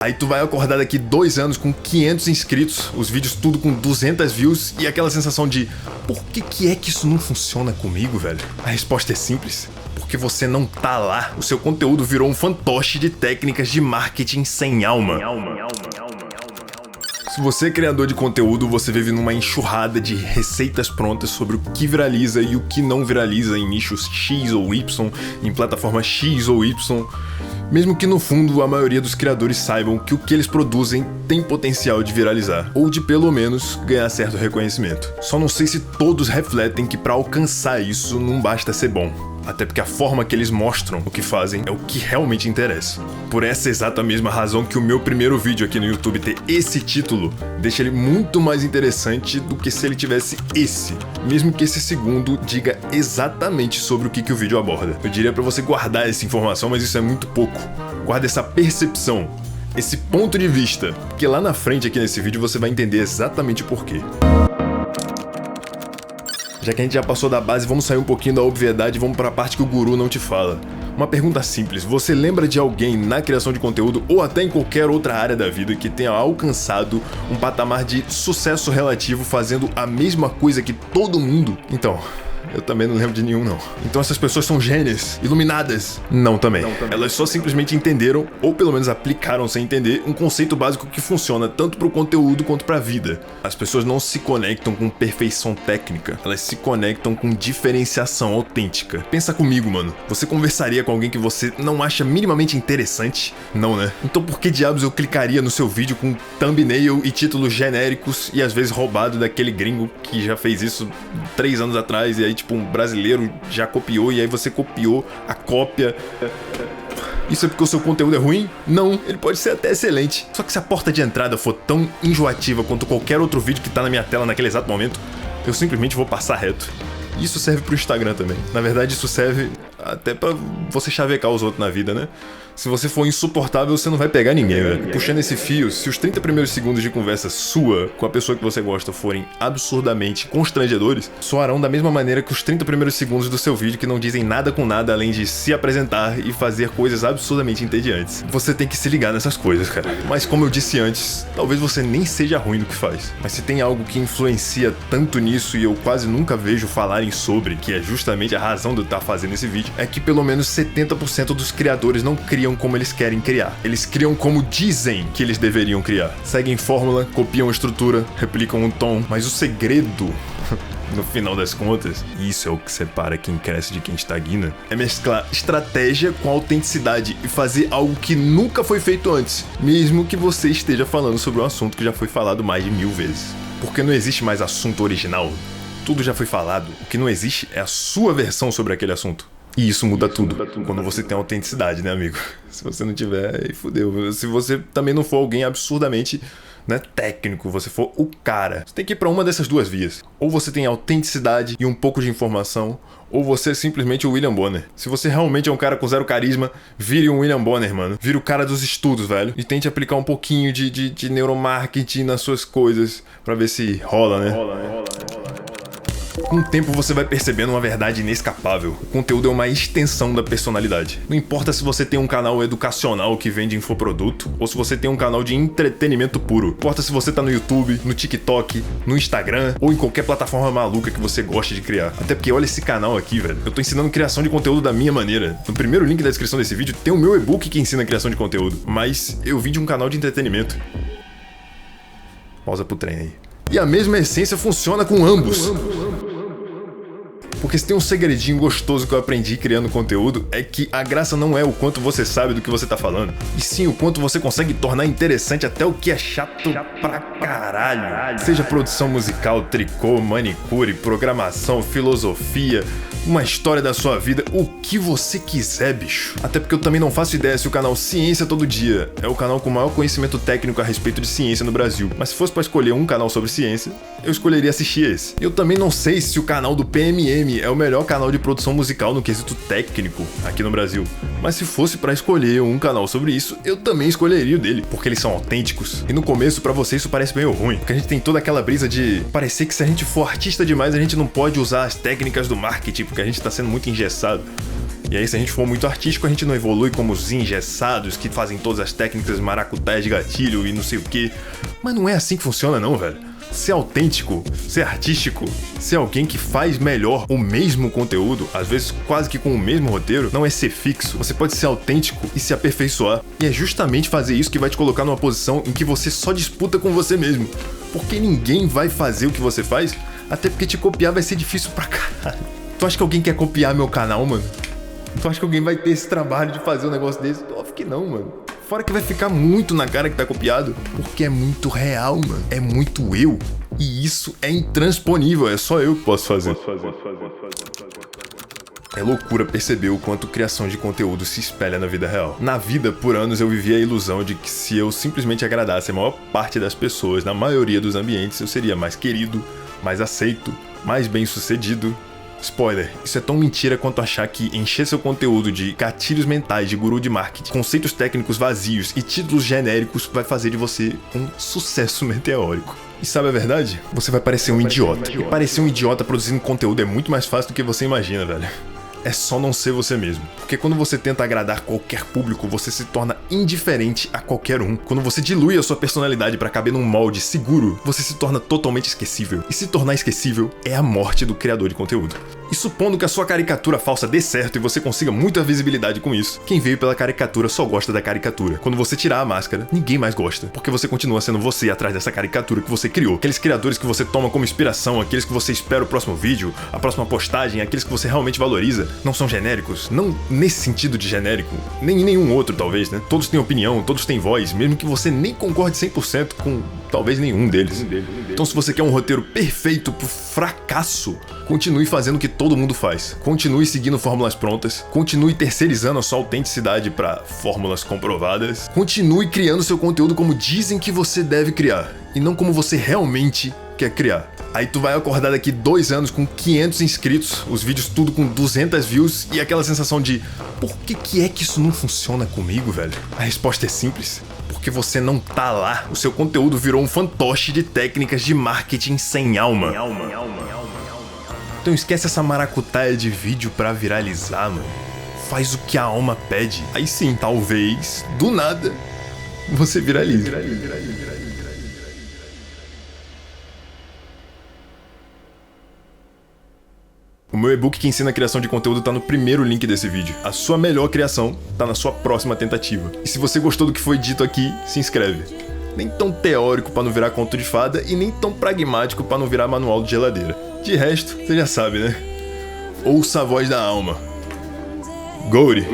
Aí tu vai acordar daqui 2 anos com 500 inscritos, os vídeos tudo com 200 views e aquela sensação de por que é que isso não funciona comigo, velho? A resposta é simples. Porque você não tá lá. O seu conteúdo virou um fantoche de técnicas de marketing sem alma. Se você é criador de conteúdo, você vive numa enxurrada de receitas prontas sobre o que viraliza e o que não viraliza em nichos X ou Y, em plataforma X ou Y. Mesmo que no fundo a maioria dos criadores saibam que o que eles produzem tem potencial de viralizar, ou de pelo menos ganhar certo reconhecimento. Só não sei se todos refletem que para alcançar isso não basta ser bom. Até porque a forma que eles mostram o que fazem é o que realmente interessa. Por essa exata mesma razão que o meu primeiro vídeo aqui no YouTube ter esse título deixa ele muito mais interessante do que se ele tivesse esse, mesmo que esse segundo diga exatamente sobre o que o vídeo aborda. Eu diria pra você guardar essa informação, mas isso é muito pouco. Guarda essa percepção, esse ponto de vista, porque lá na frente aqui nesse vídeo você vai entender exatamente o porquê. Já que a gente já passou da base, vamos sair um pouquinho da obviedade e vamos para a parte que o guru não te fala. Uma pergunta simples, você lembra de alguém na criação de conteúdo ou até em qualquer outra área da vida que tenha alcançado um patamar de sucesso relativo fazendo a mesma coisa que todo mundo? Então, eu também não lembro de nenhum, não. Então essas pessoas são gênias, iluminadas? Não também. Elas só simplesmente entenderam, ou pelo menos aplicaram sem entender, um conceito básico que funciona tanto pro conteúdo quanto pra vida. As pessoas não se conectam com perfeição técnica, elas se conectam com diferenciação autêntica. Pensa comigo, mano. Você conversaria com alguém que você não acha minimamente interessante? Não, né? Então por que diabos eu clicaria no seu vídeo com thumbnail e títulos genéricos e às vezes roubado daquele gringo que já fez isso 3 anos atrás e aí tipo um brasileiro já copiou e aí você copiou a cópia? Isso é porque o seu conteúdo é ruim? Não, ele pode ser até excelente. Só que se a porta de entrada for tão enjoativa quanto qualquer outro vídeo que tá na minha tela naquele exato momento, eu simplesmente vou passar reto. Isso serve pro Instagram também. Na verdade, isso serve até pra você chavecar os outros na vida, né? Se você for insuportável, você não vai pegar ninguém, velho. Puxando esse fio, se os 30 primeiros segundos de conversa sua com a pessoa que você gosta forem absurdamente constrangedores, soarão da mesma maneira que os 30 primeiros segundos do seu vídeo que não dizem nada com nada além de se apresentar e fazer coisas absurdamente entediantes. Você tem que se ligar nessas coisas, cara. Mas como eu disse antes, talvez você nem seja ruim no que faz. Mas se tem algo que influencia tanto nisso e eu quase nunca vejo falarem sobre, que é justamente a razão de eu estar fazendo esse vídeo, é que pelo menos 70% dos criadores não criam como eles querem criar. Eles criam como dizem que eles deveriam criar. Seguem fórmula, copiam a estrutura, replicam um tom, mas o segredo, no final das contas, e isso é o que separa quem cresce de quem estagna, é mesclar estratégia com autenticidade e fazer algo que nunca foi feito antes, mesmo que você esteja falando sobre um assunto que já foi falado mais de 1000 vezes. Porque não existe mais assunto original. Tudo já foi falado. O que não existe é a sua versão sobre aquele assunto. E isso muda tudo quando você tem autenticidade, né, amigo? Se você não tiver, aí fudeu. Se você também não for alguém absurdamente, né, técnico, você for o cara, você tem que ir pra uma dessas duas vias. Ou você tem autenticidade e um pouco de informação, ou você é simplesmente o William Bonner. Se você realmente é um cara com zero carisma, vire um William Bonner, mano. Vire o cara dos estudos, velho. E tente aplicar um pouquinho de neuromarketing nas suas coisas pra ver se rola, né? Com o tempo você vai percebendo uma verdade inescapável. O conteúdo é uma extensão da personalidade. Não importa se você tem um canal educacional que vende infoproduto, ou se você tem um canal de entretenimento puro. Não importa se você tá no YouTube, no TikTok, no Instagram, ou em qualquer plataforma maluca que você goste de criar. Até porque olha esse canal aqui, velho. Eu tô ensinando criação de conteúdo da minha maneira. No primeiro link da descrição desse vídeo tem o meu e-book que ensina criação de conteúdo. Mas eu vim de um canal de entretenimento. Pausa pro trem aí. E a mesma essência funciona com ambos. Porque se tem um segredinho gostoso que eu aprendi criando conteúdo, é que a graça não é o quanto você sabe do que você tá falando, e sim o quanto você consegue tornar interessante até o que é chato pra caralho. Seja produção musical, tricô, manicure, programação, filosofia, uma história da sua vida, o que você quiser, bicho. Até porque eu também não faço ideia se o canal Ciência Todo Dia é o canal com o maior conhecimento técnico a respeito de ciência no Brasil. Mas se fosse pra escolher um canal sobre ciência, eu escolheria assistir esse. Eu também não sei se o canal do PMM é o melhor canal de produção musical no quesito técnico aqui no Brasil. Mas se fosse pra escolher um canal sobre isso, eu também escolheria o dele, porque eles são autênticos. E no começo, pra você, isso parece meio ruim, porque a gente tem toda aquela brisa de parecer que se a gente for artista demais, a gente não pode usar as técnicas do marketing, porque a gente tá sendo muito engessado. E aí, se a gente for muito artístico, a gente não evolui como os engessados que fazem todas as técnicas maracutaias de gatilho e não sei o que. Mas não é assim que funciona não, velho. Ser autêntico, ser artístico, ser alguém que faz melhor o mesmo conteúdo, às vezes quase que com o mesmo roteiro, não é ser fixo. Você pode ser autêntico e se aperfeiçoar. E é justamente fazer isso que vai te colocar numa posição em que você só disputa com você mesmo. Porque ninguém vai fazer o que você faz, até porque te copiar vai ser difícil pra caralho. Tu acha que alguém quer copiar meu canal, mano? Tu acha que alguém vai ter esse trabalho de fazer um negócio desse? Óbvio que não, mano. Fora que vai ficar muito na cara que tá copiado, porque é muito real, mano. É muito eu. E isso é intransponível, é só eu que posso fazer. É loucura perceber o quanto criação de conteúdo se espelha na vida real. Na vida, por anos, eu vivi a ilusão de que se eu simplesmente agradasse a maior parte das pessoas, na maioria dos ambientes, eu seria mais querido, mais aceito, mais bem-sucedido. Spoiler, isso é tão mentira quanto achar que encher seu conteúdo de gatilhos mentais de guru de marketing, conceitos técnicos vazios e títulos genéricos vai fazer de você um sucesso meteórico. E sabe a verdade? Você vai parecer um idiota. E parecer um idiota produzindo conteúdo é muito mais fácil do que você imagina, velho. É só não ser você mesmo. Porque quando você tenta agradar qualquer público, você se torna indiferente a qualquer um. Quando você dilui a sua personalidade pra caber num molde seguro, você se torna totalmente esquecível. E se tornar esquecível é a morte do criador de conteúdo. E supondo que a sua caricatura falsa dê certo e você consiga muita visibilidade com isso, quem veio pela caricatura só gosta da caricatura. Quando você tirar a máscara, ninguém mais gosta, porque você continua sendo você atrás dessa caricatura que você criou. Aqueles criadores que você toma como inspiração, aqueles que você espera o próximo vídeo, a próxima postagem, aqueles que você realmente valoriza, não são genéricos. Não nesse sentido de genérico, nem em nenhum outro talvez, né? Todos têm opinião, todos têm voz, mesmo que você nem concorde 100% com talvez nenhum deles. Então se você quer um roteiro perfeito pro fracasso, continue fazendo o que todo mundo faz. Continue seguindo fórmulas prontas. Continue terceirizando a sua autenticidade para fórmulas comprovadas. Continue criando seu conteúdo como dizem que você deve criar, e não como você realmente quer criar. Aí tu vai acordar daqui 2 anos com 500 inscritos, os vídeos tudo com 200 views e aquela sensação de por que é que isso não funciona comigo, velho? A resposta é simples. Porque você não tá lá. O seu conteúdo virou um fantoche de técnicas de marketing sem alma. Então esquece essa maracutaia de vídeo pra viralizar, mano. Faz o que a alma pede. Aí sim, talvez, do nada, você viralize. O meu e-book que ensina a criação de conteúdo tá no primeiro link desse vídeo. A sua melhor criação tá na sua próxima tentativa. E se você gostou do que foi dito aqui, se inscreve. Nem tão teórico pra não virar conto de fada e nem tão pragmático pra não virar manual de geladeira. De resto, você já sabe, né? Ouça a voz da alma. Gouri.